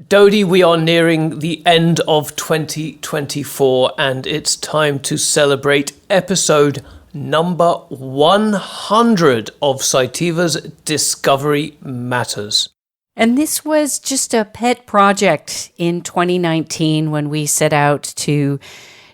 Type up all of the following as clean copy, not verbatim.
Dodie, we are nearing the end of 2024 and it's time to celebrate episode number 100 of Cytiva's Discovery Matters. And this was just a pet project in 2019 when we set out to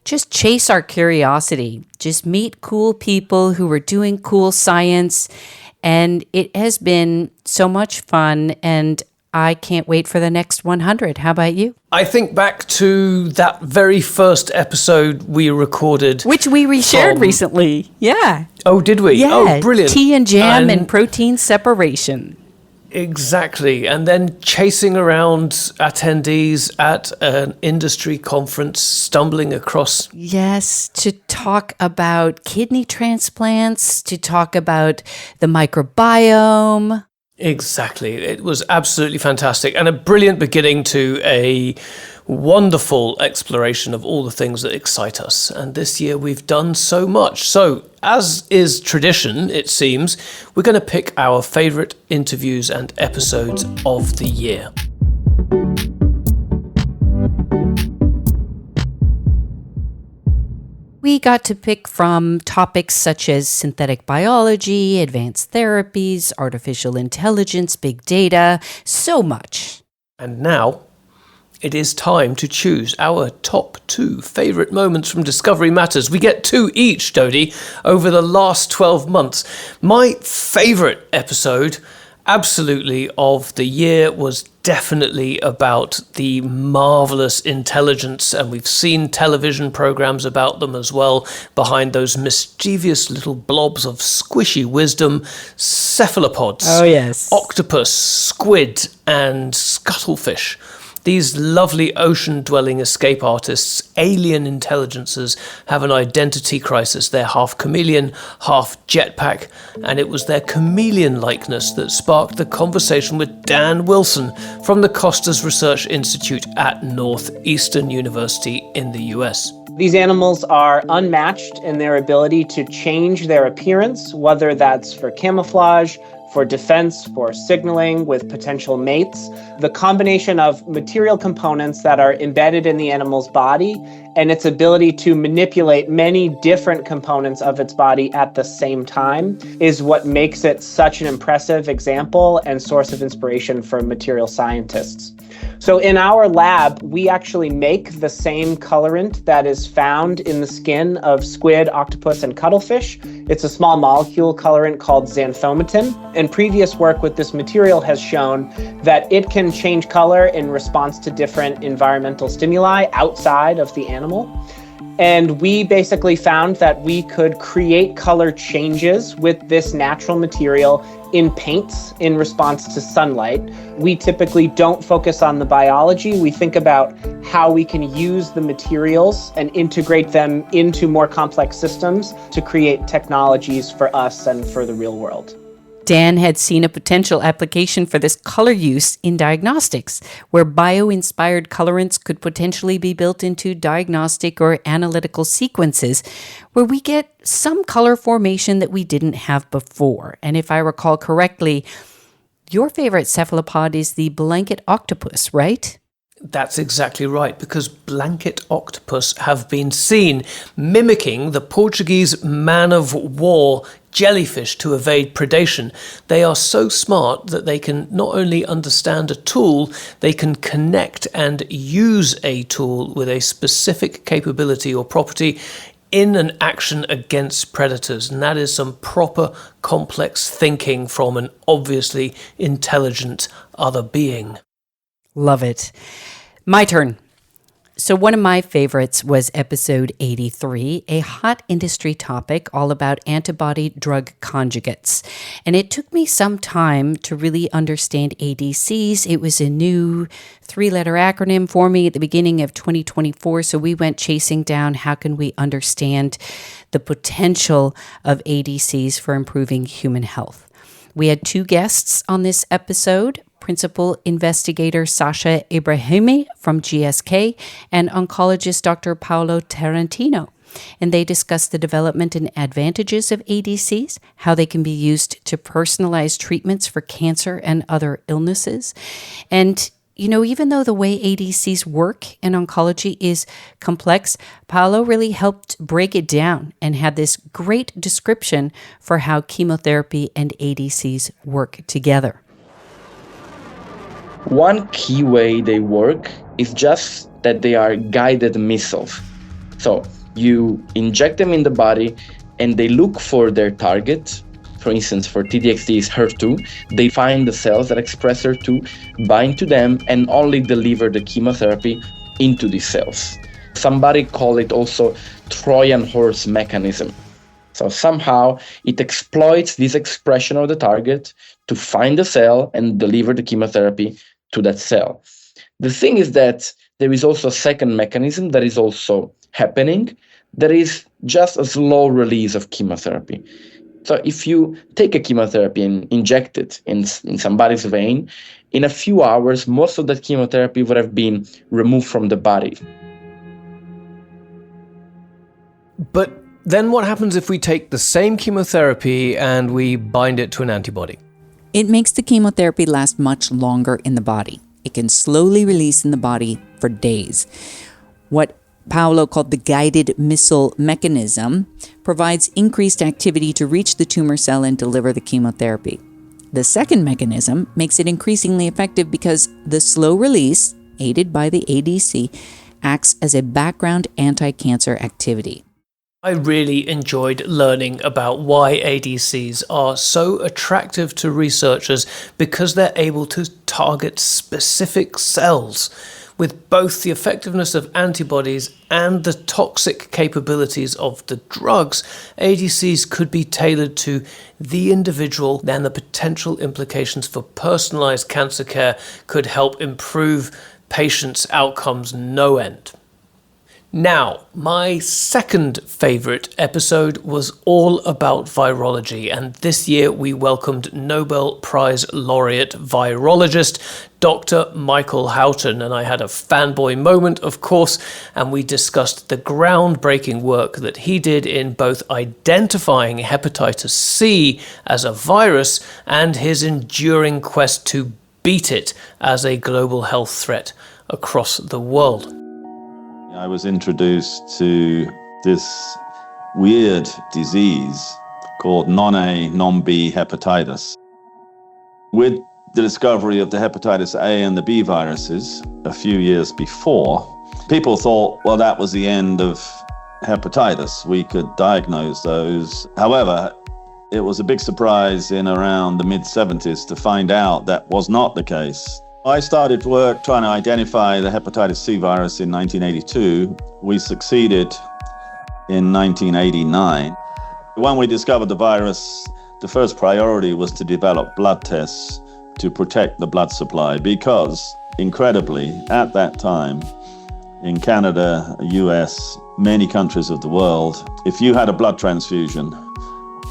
just chase our curiosity, just meet cool people who were doing cool science. And it has been so much fun, and I can't wait for the next 100. How about you? I think back to that very first episode we recorded. Which we reshared recently. Yeah. Oh, did we? Yeah. Oh, brilliant. Tea and jam and protein separation. Exactly. And then chasing around attendees at an industry conference, stumbling across. Yes, to talk about kidney transplants, to talk about the microbiome. Exactly. It was absolutely fantastic and a brilliant beginning to a wonderful exploration of all the things that excite us. And this year we've done so much. So, as is tradition, it seems, we're going to pick our favourite interviews and episodes of the year. We got to pick from topics such as synthetic biology, advanced therapies, artificial intelligence, big data, so much. And now it is time to choose our top 2 favourite moments from Discovery Matters. We get 2 each, Dodie, over the last 12 months. My favourite episode, absolutely, of the year was definitely about the marvellous intelligence, and we've seen television programmes about them as well, behind those mischievous little blobs of squishy wisdom, cephalopods, oh yes, octopus, squid and scuttlefish. These lovely ocean-dwelling escape artists, alien intelligences, have an identity crisis. They're half chameleon, half jetpack, and it was their chameleon-likeness that sparked the conversation with Dan Wilson from the Costas Research Institute at Northeastern University in the US. These animals are unmatched in their ability to change their appearance, whether that's for camouflage, for defense, for signaling with potential mates. The combination of material components that are embedded in the animal's body and its ability to manipulate many different components of its body at the same time is what makes it such an impressive example and source of inspiration for material scientists. So in our lab, we actually make the same colorant that is found in the skin of squid, octopus, and cuttlefish. It's a small molecule colorant called xanthomatin. And previous work with this material has shown that it can change color in response to different environmental stimuli outside of the animal. And we basically found that we could create color changes with this natural material in paints in response to sunlight. We typically don't focus on the biology. We think about how we can use the materials and integrate them into more complex systems to create technologies for us and for the real world. Dan had seen a potential application for this color use in diagnostics, where bio-inspired colorants could potentially be built into diagnostic or analytical sequences, where we get some color formation that we didn't have before. And if I recall correctly, your favorite cephalopod is the blanket octopus, right? That's exactly right, because blanket octopus have been seen mimicking the Portuguese man-of-war jellyfish to evade predation. They are so smart that they can not only understand a tool, they can connect and use a tool with a specific capability or property in an action against predators. And that is some proper complex thinking from an obviously intelligent other being. Love it. My turn. So one of my favorites was episode 83, a hot industry topic all about antibody drug conjugates. And it took me some time to really understand ADCs. It was a new 3-letter acronym for me at the beginning of 2024. So we went chasing down how can we understand the potential of ADCs for improving human health. We had 2 guests on this episode. Principal investigator Sasha Ibrahimi from GSK and oncologist Dr. Paolo Tarantino. And they discussed the development and advantages of ADCs, how they can be used to personalize treatments for cancer and other illnesses. And even though the way ADCs work in oncology is complex, Paolo really helped break it down and had this great description for how chemotherapy and ADCs work together. One key way they work is just that they are guided missiles. So you inject them in the body and they look for their target. For instance, for TDXD is HER2. They find the cells that express HER2, bind to them, and only deliver the chemotherapy into these cells. Somebody call it also Trojan horse mechanism. So somehow it exploits this expression of the target to find the cell and deliver the chemotherapy to that cell. The thing is that there is also a second mechanism that is also happening. That is just a slow release of chemotherapy. So if you take a chemotherapy and inject it in somebody's vein, in a few hours, most of that chemotherapy would have been removed from the body. But then what happens if we take the same chemotherapy and we bind it to an antibody? It makes the chemotherapy last much longer in the body. It can slowly release in the body for days. What Paolo called the guided missile mechanism provides increased activity to reach the tumor cell and deliver the chemotherapy. The second mechanism makes it increasingly effective because the slow release, aided by the ADC, acts as a background anti-cancer activity. I really enjoyed learning about why ADCs are so attractive to researchers because they're able to target specific cells. With both the effectiveness of antibodies and the toxic capabilities of the drugs, ADCs could be tailored to the individual, and the potential implications for personalized cancer care could help improve patients' outcomes no end. Now, my second favorite episode was all about virology, and this year we welcomed Nobel Prize laureate virologist Dr. Michael Houghton, and I had a fanboy moment, of course, and we discussed the groundbreaking work that he did in both identifying hepatitis C as a virus and his enduring quest to beat it as a global health threat across the world. I was introduced to this weird disease called non-A, non-B hepatitis. With the discovery of the hepatitis A and the B viruses a few years before, people thought, well, that was the end of hepatitis. We could diagnose those. However, it was a big surprise in around the mid-70s to find out that was not the case. I started work trying to identify the hepatitis C virus in 1982. We succeeded in 1989. When we discovered the virus, the first priority was to develop blood tests to protect the blood supply because, incredibly, at that time, in Canada, US, many countries of the world, if you had a blood transfusion,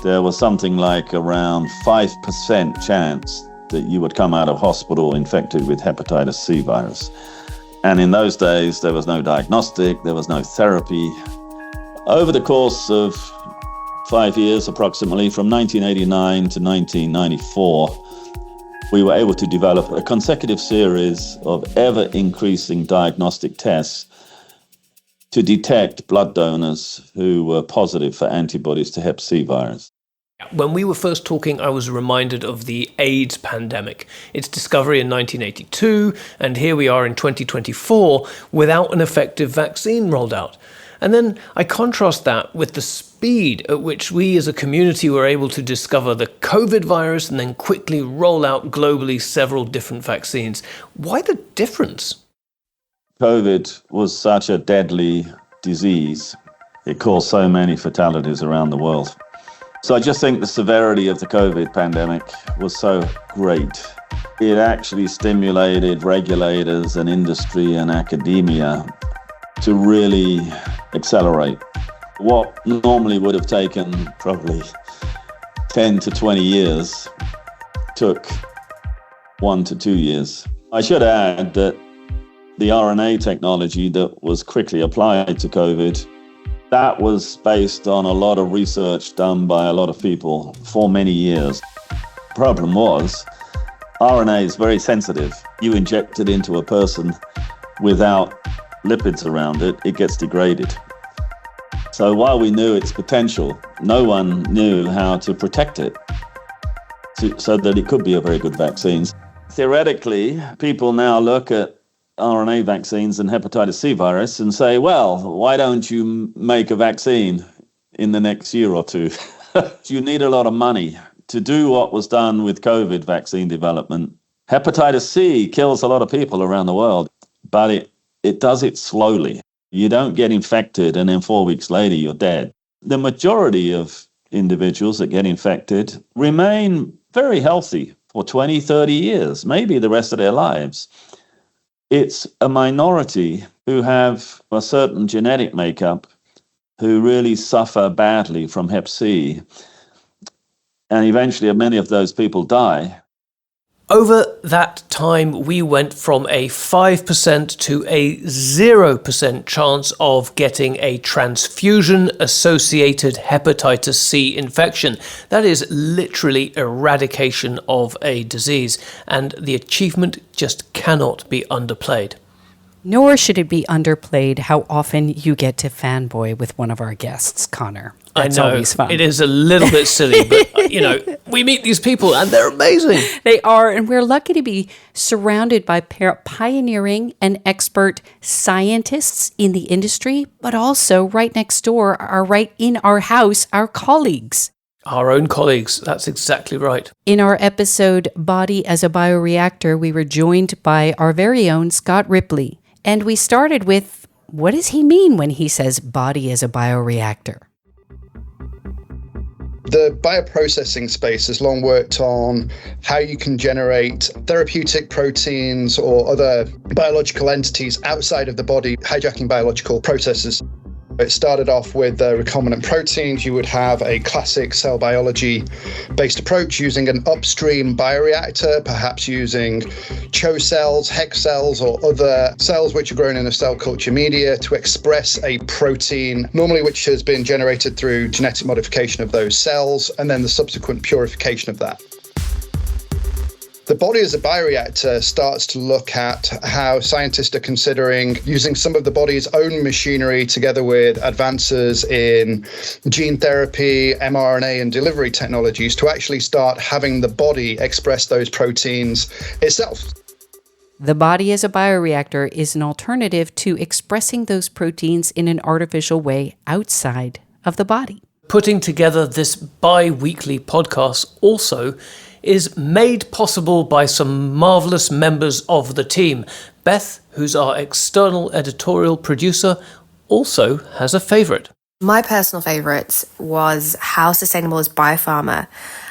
there was something like around 5% chance that you would come out of hospital infected with hepatitis C virus. And in those days, there was no diagnostic, there was no therapy. Over the course of 5 years, approximately, from 1989 to 1994, we were able to develop a consecutive series of ever-increasing diagnostic tests to detect blood donors who were positive for antibodies to hep C virus. When we were first talking, I was reminded of the AIDS pandemic. Its discovery in 1982, and here we are in 2024 without an effective vaccine rolled out. And then I contrast that with the speed at which we as a community were able to discover the COVID virus and then quickly roll out globally several different vaccines. Why the difference? COVID was such a deadly disease. It caused so many fatalities around the world. So I just think the severity of the COVID pandemic was so great. It actually stimulated regulators and industry and academia to really accelerate. What normally would have taken probably 10 to 20 years took 1 to 2 years. I should add that the RNA technology that was quickly applied to COVID, that was based on a lot of research done by a lot of people for many years. The problem was RNA is very sensitive. You inject it into a person without lipids around it, it gets degraded. So while we knew its potential, no one knew how to protect it so that it could be a very good vaccine. Theoretically, people now look at RNA vaccines and hepatitis C virus and say, well, why don't you make a vaccine in the next year or two? You need a lot of money to do what was done with COVID vaccine development. Hepatitis C kills a lot of people around the world, but it does it slowly. You don't get infected and then 4 weeks later you're dead. The majority of individuals that get infected remain very healthy for 20, 30 years, maybe the rest of their lives. It's a minority who have a certain genetic makeup who really suffer badly from Hep C. And eventually many of those people die. Over that time, we went from a 5% to a 0% chance of getting a transfusion-associated hepatitis C infection. That is literally eradication of a disease, and the achievement just cannot be underplayed. Nor should it be underplayed how often you get to fanboy with one of our guests, Connor. That's I know, always fun. it is a little bit silly, but, we meet these people and they're amazing. They are, and we're lucky to be surrounded by pioneering and expert scientists in the industry, but also right next door, right in our house, our colleagues. Our own colleagues, that's exactly right. In our episode, Body as a Bioreactor, we were joined by our very own Scott Ripley. And we started with, what does he mean when he says body as a bioreactor? The bioprocessing space has long worked on how you can generate therapeutic proteins or other biological entities outside of the body, hijacking biological processes. It started off with recombinant proteins. You would have a classic cell biology-based approach using an upstream bioreactor, perhaps using CHO cells, hex cells, or other cells which are grown in a cell culture media to express a protein, normally which has been generated through genetic modification of those cells, and then the subsequent purification of that. The body as a bioreactor starts to look at how scientists are considering using some of the body's own machinery together with advances in gene therapy, mRNA, and delivery technologies to actually start having the body express those proteins itself. The body as a bioreactor is an alternative to expressing those proteins in an artificial way outside of the body. Putting together this bi-weekly podcast also is made possible by some marvellous members of the team. Beth, who's our external editorial producer, also has a favourite. My personal favourite was How Sustainable is Biopharma,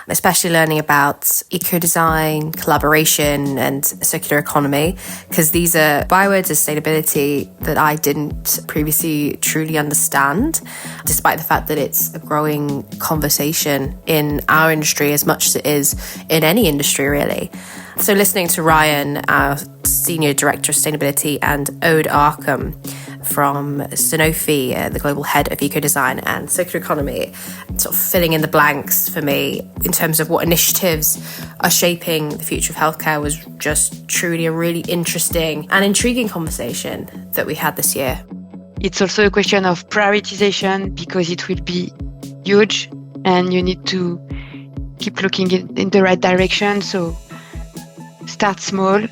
especially learning about eco-design, collaboration and circular economy, because these are buzzwords of sustainability that I didn't previously truly understand, despite the fact that it's a growing conversation in our industry as much as it is in any industry, really. So listening to Ryan, our Senior Director of Sustainability, and Ode Arkham from Sanofi, the global head of eco-design and circular economy, sort of filling in the blanks for me in terms of what initiatives are shaping the future of healthcare was just truly a really interesting and intriguing conversation that we had this year. It's also a question of prioritization because it will be huge and you need to keep looking in the right direction. So start small,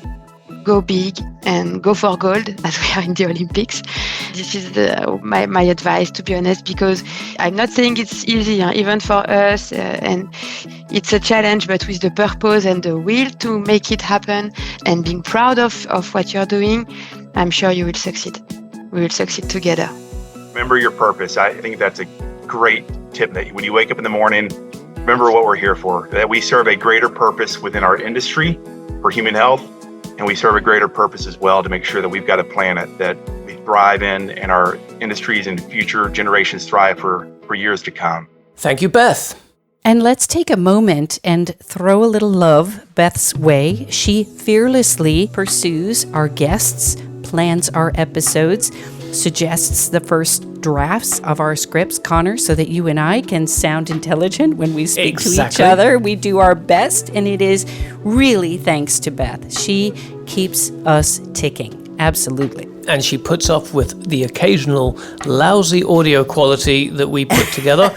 go big, and go for gold as we are in the Olympics. This is my advice, to be honest, because I'm not saying it's easy, even for us, and it's a challenge, but with the purpose and the will to make it happen and being proud of what you're doing, I'm sure you will succeed. We will succeed together. Remember your purpose. I think that's a great tip, that when you wake up in the morning, remember what we're here for, that we serve a greater purpose within our industry for human health, and we serve a greater purpose as well to make sure that we've got a planet that we thrive in and our industries and future generations thrive for years to come. Thank you, Beth. And let's take a moment and throw a little love Beth's way. She fearlessly pursues our guests, plans our episodes, suggests the first drafts of our scripts, Connor, so that you and I can sound intelligent when we speak to each Exactly. other. We do our best, and it is really thanks to Beth. She keeps us ticking. Absolutely. And she puts up with the occasional lousy audio quality that we put together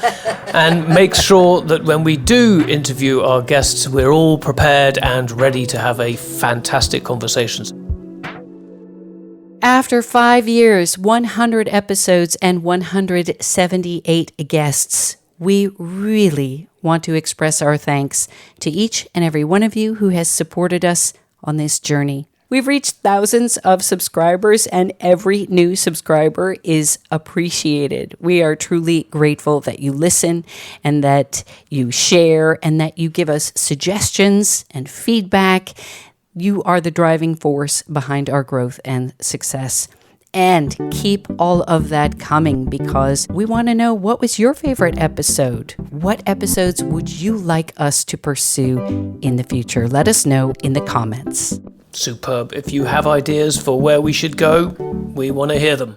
and makes sure that when we do interview our guests, we're all prepared and ready to have a fantastic conversations. After 5 years, 100 episodes, and 178 guests, we really want to express our thanks to each and every one of you who has supported us on this journey. We've reached thousands of subscribers, and every new subscriber is appreciated. We are truly grateful that you listen and that you share and that you give us suggestions and feedback. You are the driving force behind our growth and success. And keep all of that coming, because we want to know, what was your favorite episode? What episodes would you like us to pursue in the future? Let us know in the comments. Superb. If you have ideas for where we should go, we want to hear them.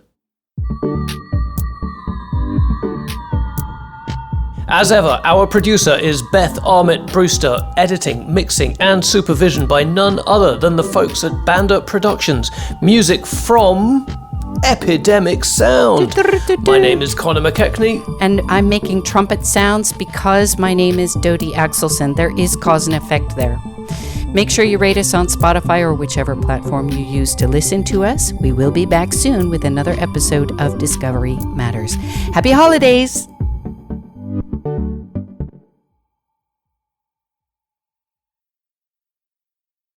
As ever, our producer is Beth Armitt Brewster, editing, mixing and supervision by none other than the folks at Banda Productions. Music from Epidemic Sound. My name is Connor McKechnie. And I'm making trumpet sounds because my name is Dodie Axelson. There is cause and effect there. Make sure you rate us on Spotify or whichever platform you use to listen to us. We will be back soon with another episode of Discovery Matters. Happy holidays!